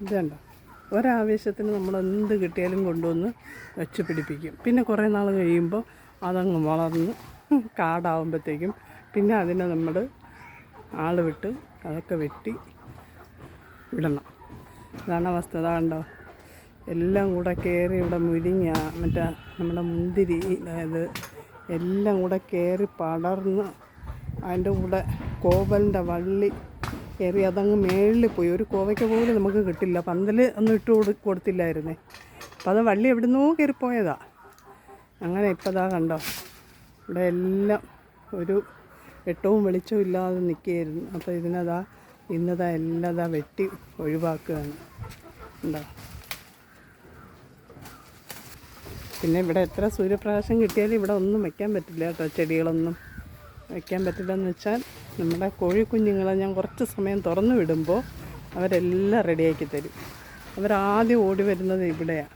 ഇത് കണ്ടോ, ഒരാവേശത്തിന് നമ്മൾ എന്ത് കിട്ടിയാലും കൊണ്ടുവന്ന് വെച്ച് പിടിപ്പിക്കും. പിന്നെ കുറേ നാൾ കഴിയുമ്പോൾ അതങ്ങ് വളർന്ന് കാടാവുമ്പോഴത്തേക്കും പിന്നെ അതിനെ നമ്മൾ ആൾ വിട്ട് അതൊക്കെ വെട്ടി വിടണം. ഇതാണ് അവസ്ഥ. അതാണ്ടോ എല്ലാം കൂടെ കയറി ഇവിടെ മുരിങ്ങ, മറ്റേ നമ്മുടെ മുന്തിരി, അതായത് എല്ലാം കൂടെ കയറി പടർന്ന് അതിൻ്റെ കൂടെ കോവലിൻ്റെ വള്ളി കയറി അതങ്ങ് മേളിൽ പോയി. ഒരു കോവയ്ക്ക പോലും നമുക്ക് കിട്ടില്ല. പന്തൽ ഒന്നും ഇട്ട് കൊടുത്തില്ലായിരുന്നേ. അപ്പം അത് വള്ളി എവിടുന്നോ കയറിപ്പോയതാ. അങ്ങനെ ഇപ്പോൾ ഇതാ കണ്ടോ, ഇവിടെ എല്ലാം ഒരു വെട്ടവും വെളിച്ചവും ഇല്ലാതെ നിൽക്കുകയായിരുന്നു. അപ്പോൾ ഇതിനതാ ഇന്നതാ എല്ലാം ഇതാ വെട്ടി ഒഴിവാക്കുകയാണ്. ഉണ്ടോ? പിന്നെ ഇവിടെ എത്ര സൂര്യപ്രകാശം കിട്ടിയാലും ഇവിടെ ഒന്നും വയ്ക്കാൻ പറ്റില്ല കേട്ടോ. ചെടികളൊന്നും വയ്ക്കാൻ പറ്റില്ലെന്ന് വെച്ചാൽ നമ്മുടെ കോഴിക്കുഞ്ഞുങ്ങളെ ഞാൻ കുറച്ച് സമയം തുറന്നു വിടുമ്പോൾ അവരെല്ലാം റെഡിയാക്കി തരും. അവരാദ്യം ഓടി വരുന്നത് ഇവിടെയാണ്.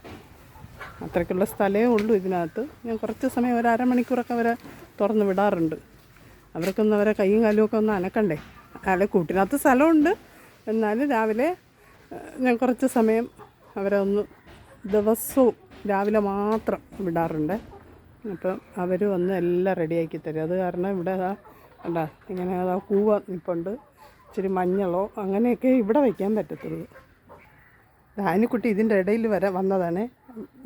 അത്രയ്ക്കുള്ള സ്ഥലമേ ഉള്ളൂ ഇതിനകത്ത്. ഞാൻ കുറച്ച് സമയം ഒരു അരമണിക്കൂറൊക്കെ അവരെ തുറന്ന് വിടാറുണ്ട്. അവർക്കൊന്നും അവരെ കൈയും കാലും ഒക്കെ ഒന്ന് അനക്കണ്ടേ. അല്ലെ കൂട്ടിനകത്ത് സ്ഥലമുണ്ട്, എന്നാലും രാവിലെ ഞാൻ കുറച്ച് സമയം അവരെ ഒന്ന് ദിവസവും രാവിലെ മാത്രം വിടാറുണ്ട്. അപ്പം അവർ വന്ന് എല്ലാം റെഡിയാക്കി തരും. അത് കാരണം ഇവിടെ കണ്ടാ ഇങ്ങനെ കൂവ നിൽപ്പുണ്ട്, ഇച്ചിരി മഞ്ഞളോ അങ്ങനെയൊക്കെ ഇവിടെ വയ്ക്കാൻ പറ്റത്തുള്ളൂ. ആനിക്കുട്ടി ഇതിൻ്റെ ഇടയിൽ വരെ വന്നതാണ്.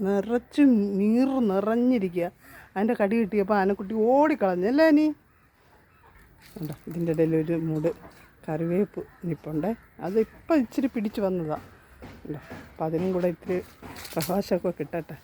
നിറച്ച് നിറഞ്ഞിരിക്കുക. അതിൻ്റെ കടി കിട്ടിയപ്പോൾ ആനക്കുട്ടി ഓടിക്കളഞ്ഞു അല്ലേ നീ? കണ്ടോ ഇതിൻ്റെ ഇടയിൽ ഒരു മൂട് കറിവേപ്പ് നിൽപ്പുണ്ട്. അതിപ്പോൾ ഇച്ചിരി പിടിച്ച് വന്നതാണ്. അല്ലേ? അപ്പം അതിനും കൂടെ ഇത്തിരി പ്രകാശമൊക്കെ കിട്ടട്ടെ.